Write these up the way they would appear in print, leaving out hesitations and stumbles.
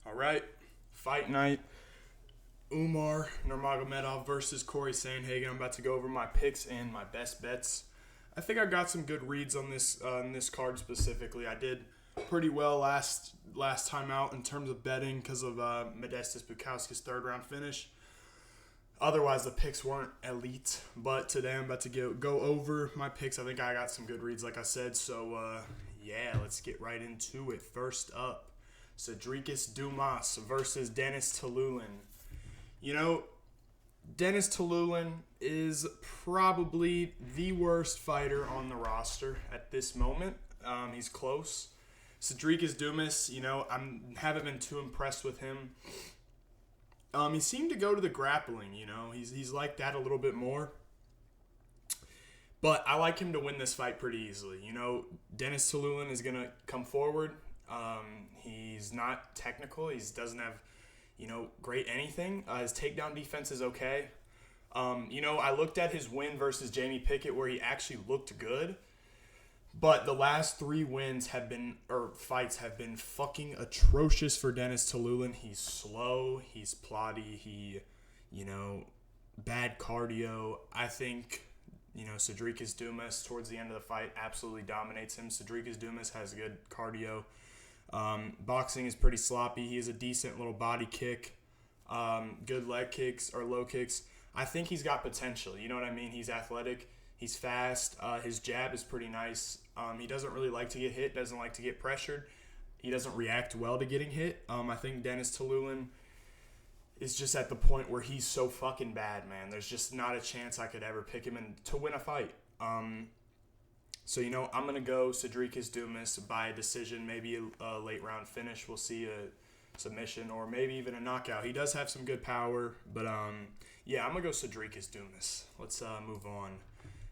All right, fight night. Nurmogomedov versus Corey Sandhagen. I'm about to go over my picks and my best bets. I think I got some good reads on this card specifically. I did pretty well last time out in terms of betting because of Modestas Bukowski's third round finish. Otherwise, the picks weren't elite, but today I'm about to go over my picks. I think I got some good reads, like I said. So yeah, let's get right into it. First up, Cedricus Dumas versus Denis Tulan. You know, Denis Tulan is probably the worst fighter on the roster at this moment. He's close. Cedricus Dumas, I haven't been too impressed with him. He seemed to go to the grappling, He's like that a little bit more. But I like him to win this fight pretty easily. Denis Tulan is going to come forward. He's not technical. He doesn't have, great anything. His takedown defense is okay. I looked at his win versus Jamie Pickett where he actually looked good. But the last three fights have been fucking atrocious for Denis Tulan. He's slow. He's plotty. Bad cardio. I think, Cedricus Dumas towards the end of the fight absolutely dominates him. Cedricus Dumas has good cardio. Boxing is pretty sloppy. He has a decent little body kick. Good leg kicks or low kicks. I think he's got potential. You know what I mean? He's athletic. He's fast. His jab is pretty nice. He doesn't really like to get hit, doesn't like to get pressured. He doesn't react well to getting hit. I think Denis Tulan is just at the point where he's so fucking bad, man. There's just not a chance I could ever pick him to win a fight. So, I'm going to go Cedricus Dumas by decision, maybe a late round finish. We'll see a submission or maybe even a knockout. He does have some good power, but yeah, I'm going to go Cedricus Dumas. Let's move on.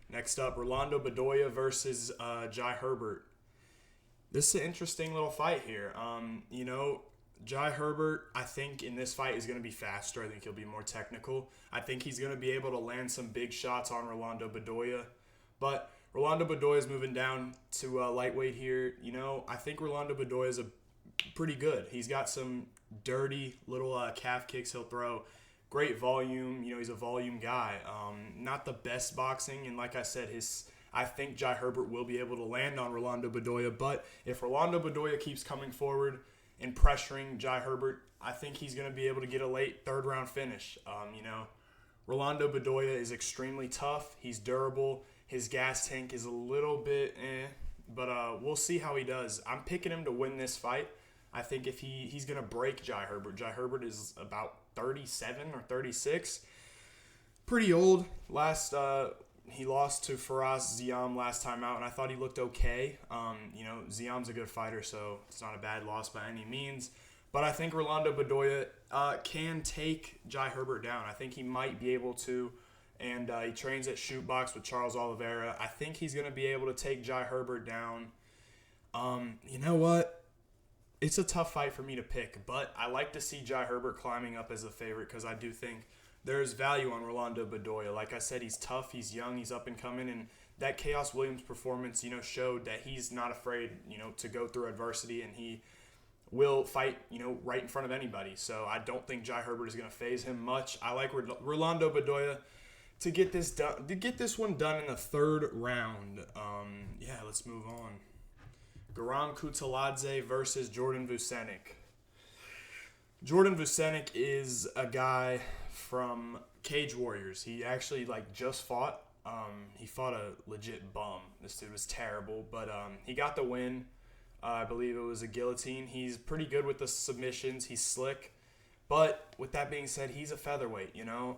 Next up, Rolando Bedoya versus Jai Herbert. This is an interesting little fight here. Jai Herbert, I think in this fight is going to be faster. I think he'll be more technical. I think he's going to be able to land some big shots on Rolando Bedoya. But Rolando Bedoya is moving down to lightweight here. I think Rolando Bedoya is pretty good. He's got some dirty little calf kicks he'll throw. Great volume. He's a volume guy. Not the best boxing. And like I said, I think Jai Herbert will be able to land on Rolando Bedoya. But if Rolando Bedoya keeps coming forward and pressuring Jai Herbert, I think he's going to be able to get a late third round finish. Rolando Bedoya is extremely tough. He's durable. His gas tank is a little bit but we'll see how he does. I'm picking him to win this fight. I think if he's going to break Jai Herbert. Jai Herbert is about 37 or 36. Pretty old. He lost to Faraz Ziam last time out, and I thought he looked okay. Ziam's a good fighter, so it's not a bad loss by any means. But I think Rolando Bedoya can take Jai Herbert down. I think he might be able to. And he trains at Shootbox with Charles Oliveira. I think he's going to be able to take Jai Herbert down. You know what? It's a tough fight for me to pick, but I like to see Jai Herbert climbing up as a favorite because I do think there's value on Rolando Bedoya. Like I said, he's tough, he's young, he's up and coming, and that Chaos Williams performance, showed that he's not afraid, to go through adversity, and he will fight, right in front of anybody. So I don't think Jai Herbert is going to phase him much. I like Rolando Bedoya to get this one done in the third round. Yeah, let's move on. Garam Kutaladze versus Jordan Vucenic. Jordan Vucenic is a guy from Cage Warriors. He actually just fought. He fought a legit bum. This dude was terrible, but he got the win. I believe it was a guillotine. He's pretty good with the submissions. He's slick. But with that being said, he's a featherweight,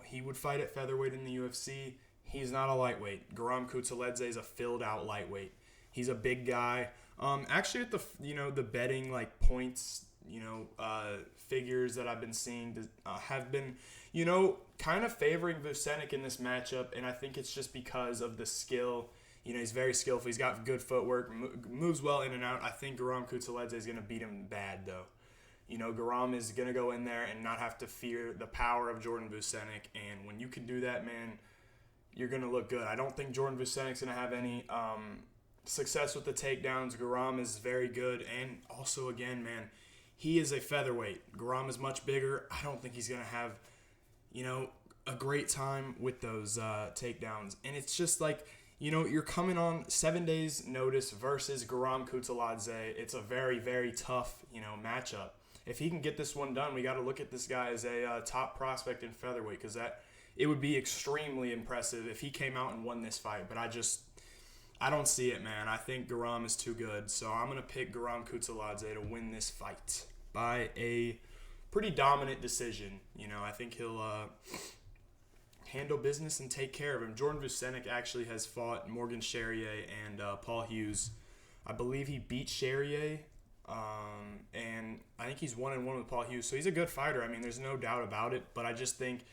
He would fight at featherweight in the UFC. He's not a lightweight. Garam Kutaladze is a filled-out lightweight. He's a big guy. Actually, at the betting points, figures that I've been seeing have been, kind of favoring Vucenic in this matchup, and I think it's just because of the skill. He's very skillful. He's got good footwork, moves well in and out. I think Garam Kutaladze is going to beat him bad, though. Garam is going to go in there and not have to fear the power of Jordan Vucenic. And when you can do that, man, you're going to look good. I don't think Jordan Vucenic's going to have any success with the takedowns. Garam is very good. And also, again, man, he is a featherweight. Garam is much bigger. I don't think he's going to have, a great time with those takedowns. And it's just like, you're coming on 7 days notice versus Garam Kutsaladze. It's a very, very tough, matchup. If he can get this one done, we got to look at this guy as a top prospect in featherweight, because it would be extremely impressive if he came out and won this fight. But I don't see it, man. I think Garam is too good. So I'm going to pick Garam Kutsaladze to win this fight by a pretty dominant decision. I think he'll handle business and take care of him. Jordan Vucenic actually has fought Morgan Charrier and Paul Hughes. I believe he beat Charrier, and I think he's 1-1 with Paul Hughes. So he's a good fighter. I mean, there's no doubt about it. But I just think,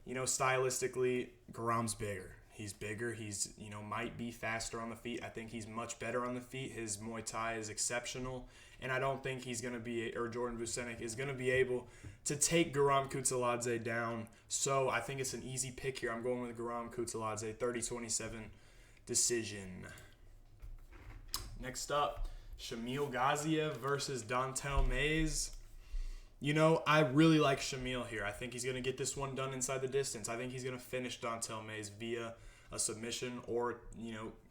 stylistically, Garam's bigger. He's bigger. He's, might be faster on the feet. I think he's much better on the feet. His Muay Thai is exceptional. And I don't think he's going to be, or Jordan Vucenic is going to be able to take Garam Kutsaladze down. So I think it's an easy pick here. I'm going with Garam Kutsaladze, 30-27 decision. Next up, Shamil Gaziev versus Dontel Mays. I really like Shamil here. I think he's going to get this one done inside the distance. I think he's going to finish Dontel Mays via a submission or,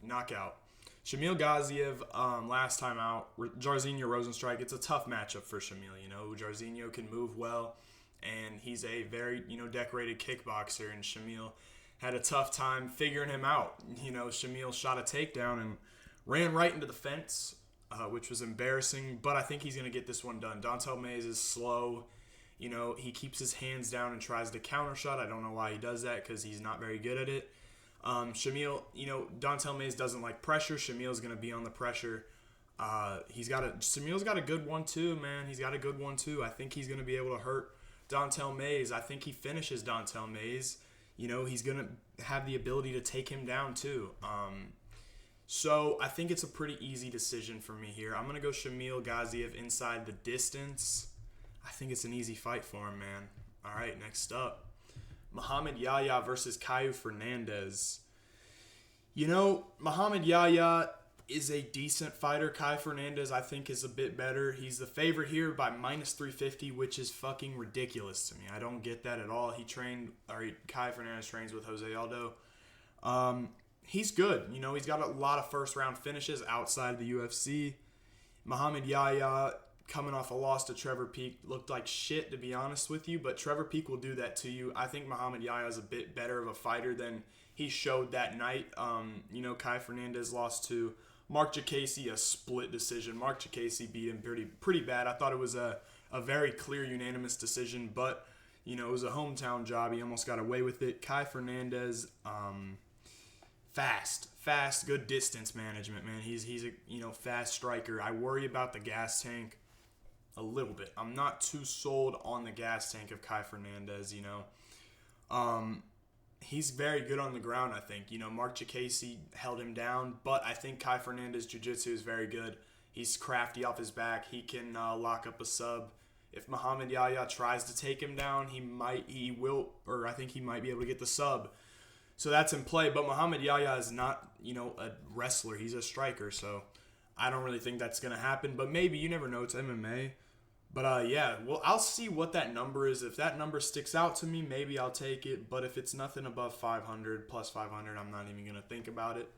knockout. Shamil Gaziev, last time out, Jairzinho Rozenstruik, it's a tough matchup for Shamil. Jairzinho can move well, and he's a very, decorated kickboxer, and Shamil had a tough time figuring him out. Shamil shot a takedown and ran right into the fence, which was embarrassing, but I think he's going to get this one done. Dontel Mays is slow. He keeps his hands down and tries to counter shot. I don't know why he does that, because he's not very good at it. Shamil, Dontel Mays doesn't like pressure. Shamil's going to be on the pressure. Shamil's got a good one too, man. He's got a good one too. I think he's going to be able to hurt Dontel Mays. I think he finishes Dontel Mays. He's going to have the ability to take him down too. So I think it's a pretty easy decision for me here. I'm going to go Shamil Gaziev inside the distance. I think it's an easy fight for him, man. All right, next up. Muhammad Yaya versus Caio Fernandez. Muhammad Yaya is a decent fighter. Caio Fernandez, I think, is a bit better. He's the favorite here by -350, which is fucking ridiculous to me. I don't get that at all. Caio Fernandez trains with Jose Aldo. He's good. He's got a lot of first-round finishes outside of the UFC. Muhammad Yaya, coming off a loss to Trevor Peek, looked like shit, to be honest with you, but Trevor Peek will do that to you. I think Muhammad Yaya is a bit better of a fighter than he showed that night. Caio Fernandez lost to Mark Jacasey, a split decision. Mark Jacasey beat him pretty bad. I thought it was a very clear unanimous decision, but, it was a hometown job. He almost got away with it. Caio Fernandez, fast, good distance management, man. He's a fast striker. I worry about the gas tank a little bit. I'm not too sold on the gas tank of Caio Fernandez, He's very good on the ground, I think. Mark Jacasey held him down, but I think Caio Fernandez jiu-jitsu is very good. He's crafty off his back. He can lock up a sub. If Muhammad Yaya tries to take him down, I think he might be able to get the sub. So that's in play, but Muhammad Yaya is not, a wrestler. He's a striker, so I don't really think that's going to happen, but maybe. You never know. It's MMA. But, I'll see what that number is. If that number sticks out to me, maybe I'll take it. But if it's nothing above 500, plus 500, I'm not even going to think about it.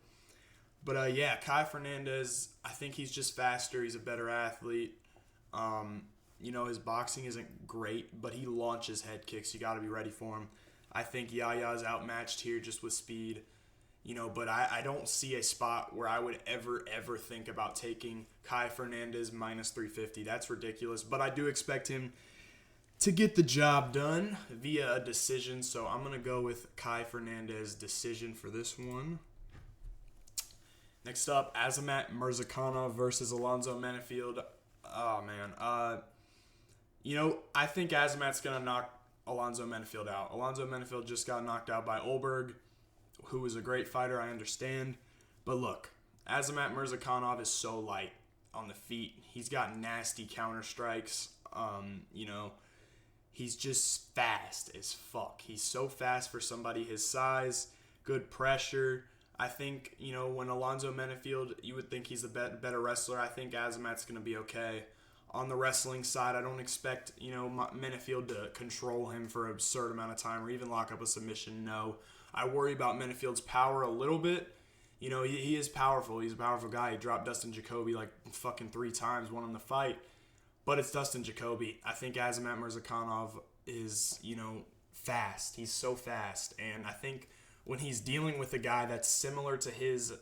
But, Caio Fernandez, I think he's just faster. He's a better athlete. His boxing isn't great, but he launches head kicks. You got to be ready for him. I think Yaya's outmatched here just with speed. But I don't see a spot where I would ever think about taking Caio Fernandez -350. That's ridiculous. But I do expect him to get the job done via a decision. So I'm going to go with Caio Fernandez decision for this one. Next up, Azamat Murzakanov versus Alonzo Manfield. Oh, man. I think Azamat's going to knock Alonzo Manfield out. Alonzo Manfield just got knocked out by Olberg, who is a great fighter, I understand. But look, Azamat Murzakanov is so light on the feet. He's got nasty counter strikes. He's just fast as fuck. He's so fast for somebody his size. Good pressure. I think, when Alonzo Manfield, you would think he's the better wrestler. I think Azamat's going to be okay on the wrestling side. I don't expect, Manfield to control him for an absurd amount of time or even lock up a submission. No. I worry about Manfield's power a little bit. He is powerful. He's a powerful guy. He dropped Dustin Jacoby like fucking 3 times, won him the fight. But it's Dustin Jacoby. I think Azamat Murzakanov is, fast. He's so fast. And I think when he's dealing with a guy that's similar to his,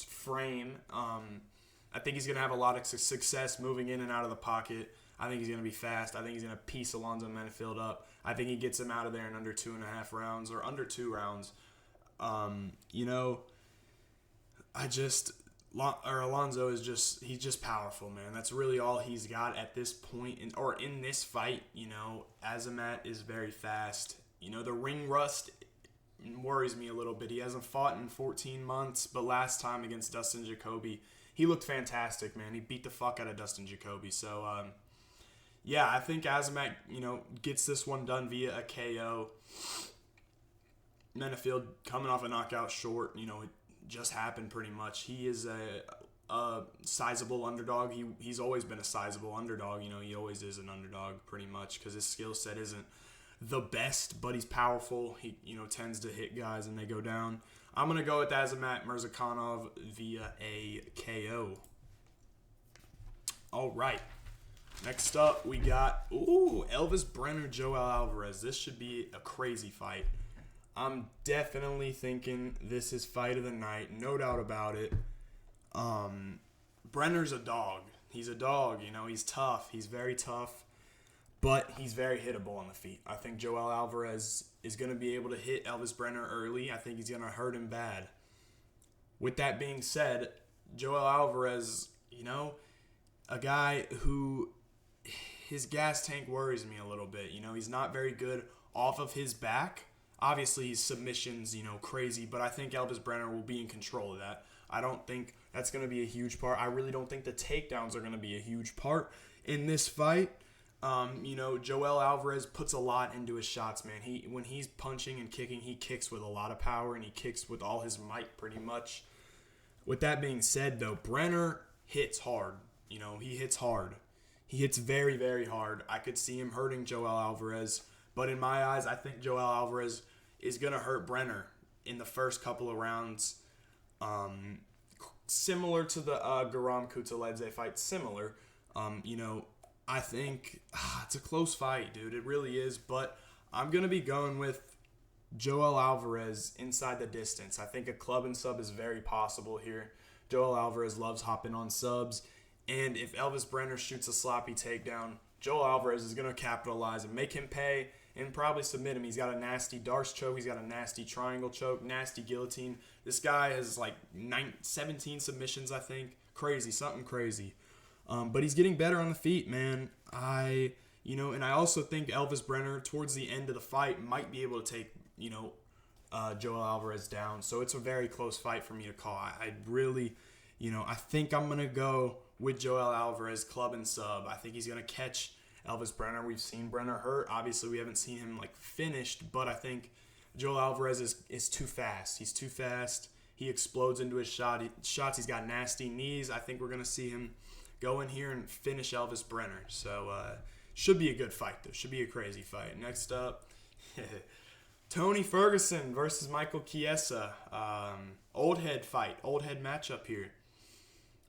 frame, I think he's going to have a lot of success moving in and out of the pocket. I think he's going to be fast. I think he's going to piece Alonzo Manfield up. I think he gets him out of there in under 2.5 rounds or under 2 rounds. Alonzo is he's just powerful, man. That's really all he's got at this point in this fight. Azamat is very fast. The ring rust worries me a little bit. He hasn't fought in 14 months, but last time against Dustin Jacoby, he looked fantastic, man. He beat the fuck out of Dustin Jacoby. So, I think Azamat, gets this one done via a KO. Manfield coming off a knockout short, it just happened pretty much. He is a sizable underdog. He's always been a sizable underdog. He always is an underdog pretty much because his skill set isn't the best, but he's powerful. He, tends to hit guys and they go down. I'm going to go with Azamat Murzakanov via a KO. All right. Next up, we got, Elvis Brener, Joel Alvarez. This should be a crazy fight. I'm definitely thinking this is fight of the night. No doubt about it. Brenner's a dog. He's a dog, He's tough. He's very tough. But he's very hittable on the feet. I think Joel Alvarez is going to be able to hit Elvis Brener early. I think he's going to hurt him bad. With that being said, Joel Alvarez, a guy who his gas tank worries me a little bit. He's not very good off of his back. Obviously, his submission's, crazy, but I think Elvis Brener will be in control of that. I don't think that's going to be a huge part. I really don't think the takedowns are going to be a huge part in this fight. Joel Alvarez puts a lot into his shots, man. When he's punching and kicking, he kicks with a lot of power, and he kicks with all his might pretty much. With that being said, though, Brener hits hard. He hits hard. He hits very, very hard. I could see him hurting Joel Alvarez. But in my eyes, I think Joel Alvarez is going to hurt Brener in the first couple of rounds. Similar to the Garam Kutaladze fight. Similar. I think it's a close fight, dude. It really is. But I'm going to be going with Joel Alvarez inside the distance. I think a club and sub is very possible here. Joel Alvarez loves hopping on subs. And if Elvis Brener shoots a sloppy takedown, Joel Alvarez is going to capitalize and make him pay and probably submit him. He's got a nasty Darce choke. He's got a nasty triangle choke, nasty guillotine. This guy has like 17 submissions, I think. Crazy, something crazy. But he's getting better on the feet, man. And I also think Elvis Brener, towards the end of the fight, might be able to take, Joel Alvarez down. So it's a very close fight for me to call. I really, I think I'm going to go with Joel Alvarez, club and sub. I think he's going to catch Elvis Brener. We've seen Brener hurt. Obviously, we haven't seen him, finished. But I think Joel Alvarez is too fast. He's too fast. He explodes into his shots. He's got nasty knees. I think we're going to see him go in here and finish Elvis Brener. So, should be a good fight, though. Should be a crazy fight. Next up, Tony Ferguson versus Michael Chiesa. Old head fight. Old head matchup here.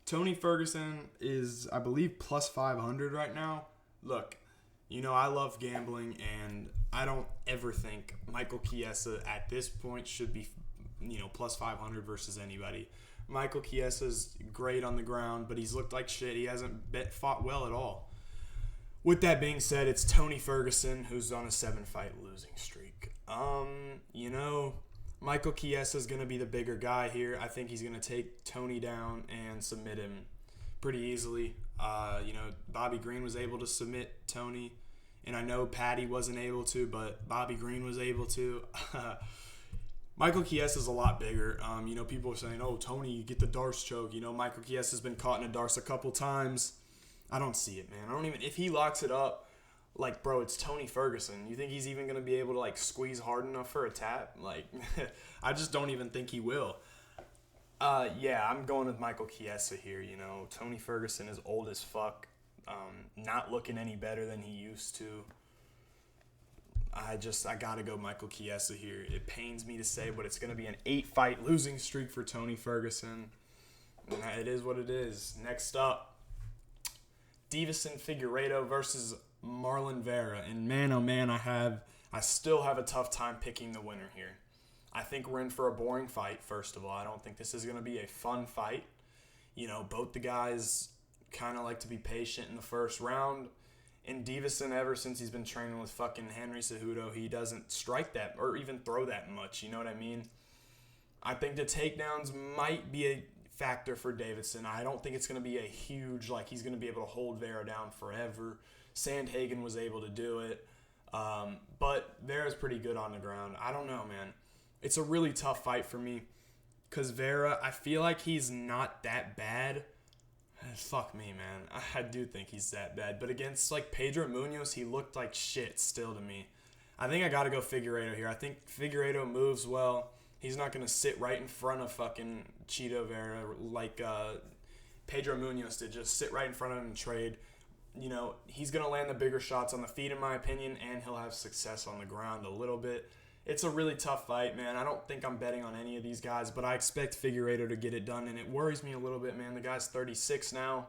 Tony Ferguson is, I believe, plus 500 right now. Look, I love gambling, and I don't ever think Michael Chiesa at this point should be, plus 500 versus anybody. Michael Chiesa's great on the ground, but he's looked like shit. He hasn't fought well at all. With that being said, it's Tony Ferguson, who's on a 7-fight losing streak. Michael Chiesa's going to be the bigger guy here. I think he's going to take Tony down and submit him pretty easily. Bobby Green was able to submit Tony, and I know Patty wasn't able to, but Bobby Green was able to. Michael Chiesa's a lot bigger. People are saying, oh, Tony, you get the Darce choke. Michael Chiesa's been caught in a Darce a couple times. I don't see it, man. If he locks it up, bro, it's Tony Ferguson. You think he's even going to be able to, squeeze hard enough for a tap? I just don't even think he will. I'm going with Michael Chiesa here. Tony Ferguson is old as fuck. not looking any better than he used to. I got to go Michael Chiesa here. It pains me to say, but it's going to be an 8-fight losing streak for Tony Ferguson. And it is what it is. Next up, Deiveson Figueiredo versus Marlon Vera. And man, oh man, I still have a tough time picking the winner here. I think we're in for a boring fight, first of all. I don't think this is going to be a fun fight. Both the guys kind of like to be patient in the first round. And Deiveson, ever since he's been training with fucking Henry Cejudo, he doesn't strike that or even throw that much. You know what I mean? I think the takedowns might be a factor for Deiveson. I don't think it's going to be a huge, he's going to be able to hold Vera down forever. Sandhagen was able to do it. But Vera's pretty good on the ground. I don't know, man. It's a really tough fight for me because Vera, I feel like he's not that bad. Fuck me, man. I do think he's that bad. But against, Pedro Munoz, he looked like shit still to me. I think I got to go Figueiredo here. I think Figueiredo moves well. He's not going to sit right in front of fucking Chito Vera like Pedro Munoz did. Just sit right in front of him and trade. He's going to land the bigger shots on the feet, in my opinion, and he'll have success on the ground a little bit. It's a really tough fight, man. I don't think I'm betting on any of these guys, but I expect Figueiredo to get it done, and it worries me a little bit, man. The guy's 36 now.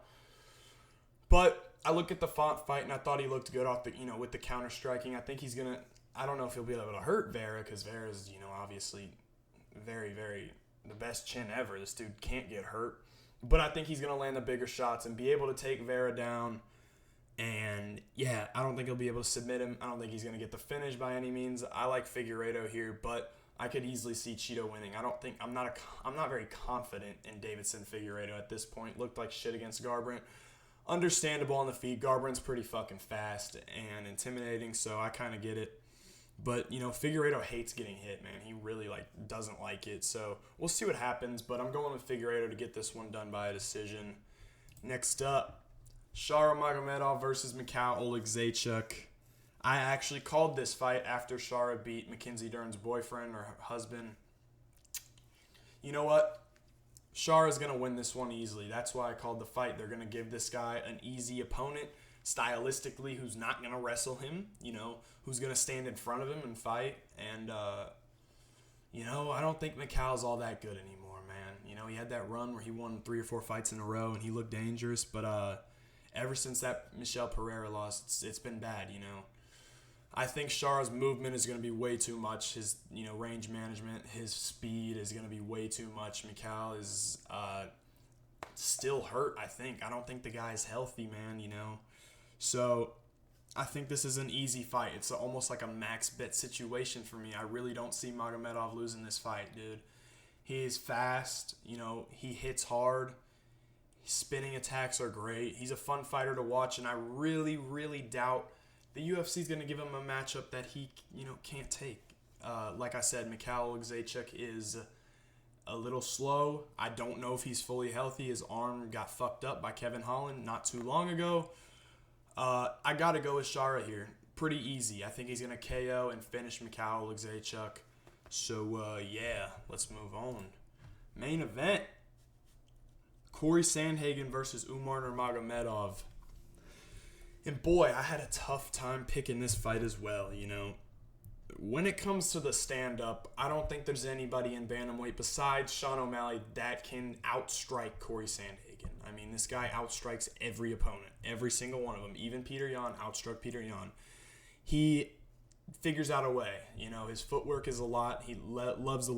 But I look at the Font fight, and I thought he looked good off the, with the counter-striking. I think he's going to, I don't know if he'll be able to hurt Vera, because Vera's, obviously very, very the best chin ever. This dude can't get hurt. But I think he's going to land the bigger shots and be able to take Vera down. And, yeah, I don't think he'll be able to submit him. I don't think he's going to get the finish by any means. I like Figueiredo here, but I could easily see Chito winning. I'm not very confident in Deiveson Figueiredo at this point. Looked like shit against Garbrandt. Understandable on the feet. Garbrandt's pretty fucking fast and intimidating, so I kind of get it. But, Figueiredo hates getting hit, man. He really, doesn't like it. So we'll see what happens, but I'm going with Figueiredo to get this one done by a decision. Next up, Shara Magomedov versus Mikhail Oleksiejczuk. I actually called this fight after Shara beat Mackenzie Dern's boyfriend or husband. You know what? Shara's going to win this one easily. That's why I called the fight. They're going to give this guy an easy opponent stylistically who's not going to wrestle him, who's going to stand in front of him and fight. And, I don't think Mikhail's all that good anymore, man. He had that run where he won 3 or 4 fights in a row and he looked dangerous, but ever since that Michel Pereira loss, it's been bad, I think Shara's movement is going to be way too much. His, range management, his speed is going to be way too much. Mikhail is still hurt, I think. I don't think the guy's healthy, man, So I think this is an easy fight. It's almost like a max bet situation for me. I really don't see Magomedov losing this fight, dude. He's fast, he hits hard. His spinning attacks are great. He's a fun fighter to watch, and I really, really doubt the UFC is going to give him a matchup that he, can't take. Like I said, Mikhail Oleksiejczuk is a little slow. I don't know if he's fully healthy. His arm got fucked up by Kevin Holland not too long ago. I got to go with Shara here. Pretty easy. I think he's going to KO and finish Mikhail Oleksiejczuk. So, yeah, let's move on. Main event. Corey Sandhagen versus Umar Nurmagomedov. And boy, I had a tough time picking this fight as well, When it comes to the stand-up, I don't think there's anybody in bantamweight besides Sean O'Malley that can outstrike Corey Sandhagen. I mean, this guy outstrikes every opponent, every single one of them. Even Peter Yan outstruck Peter Yan. He figures out a way. His footwork is a lot. He loves the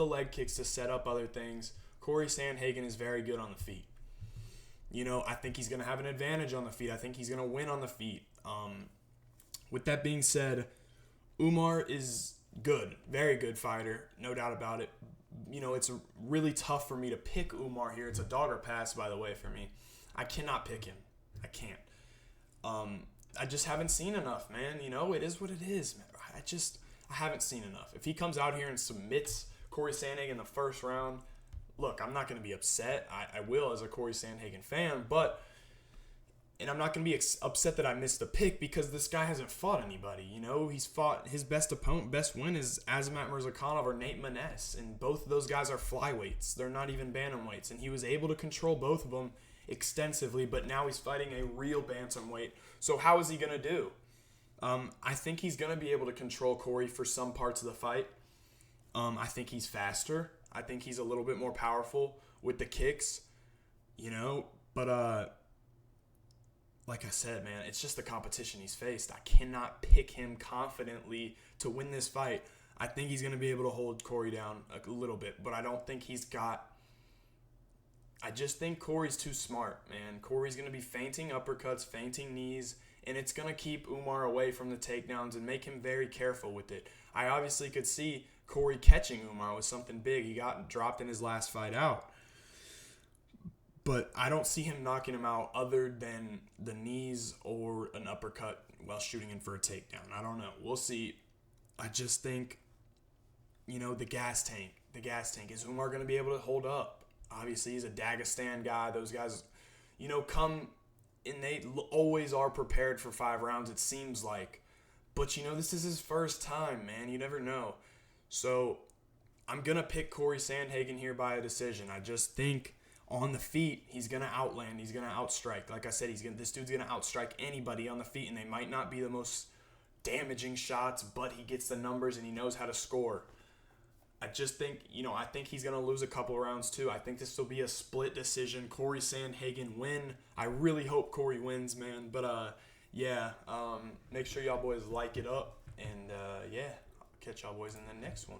leg kicks to set up other things. Corey Sandhagen is very good on the feet. I think he's going to have an advantage on the feet. I think he's going to win on the feet. With that being said, Umar is good. Very good fighter. No doubt about it. It's really tough for me to pick Umar here. It's a dog or pass, by the way, for me. I cannot pick him. I can't. I just haven't seen enough, man. It is what it is, man. I haven't seen enough. If he comes out here and submits Corey Sandhagen in the first round, look, I'm not going to be upset. I will as a Corey Sandhagen fan, and I'm not going to be upset that I missed the pick because this guy hasn't fought anybody. He's fought his best win is Azamat Murzakanov or Nate Maness, and both of those guys are flyweights. They're not even bantamweights, and he was able to control both of them extensively, but now he's fighting a real bantamweight. So how is he going to do? I think he's going to be able to control Corey for some parts of the fight. I think he's faster. I think he's a little bit more powerful with the kicks, but like I said, man, it's just the competition he's faced. I cannot pick him confidently to win this fight. I think he's going to be able to hold Corey down a little bit, but I don't think he's got... I just think Corey's too smart, man. Corey's going to be feinting uppercuts, feinting knees, and it's going to keep Umar away from the takedowns and make him very careful with it. I obviously could see Corey catching Umar with something big. He got dropped in his last fight out. But I don't see him knocking him out other than the knees or an uppercut while shooting in for a takedown. I don't know. We'll see. I just think, the gas tank. The gas tank. Is Umar going to be able to hold up? Obviously, he's a Dagestan guy. Those guys, come and they always are prepared for 5 rounds, it seems like. But, this is his first time, man. You never know. So, I'm going to pick Corey Sandhagen here by a decision. I just think on the feet, he's going to outland. He's going to outstrike. Like I said, this dude's going to outstrike anybody on the feet, and they might not be the most damaging shots, but he gets the numbers and he knows how to score. I just think, I think he's going to lose a couple rounds too. I think this will be a split decision. Corey Sandhagen win. I really hope Corey wins, man. But, make sure y'all boys like it up. And, I'll catch y'all boys in the next one.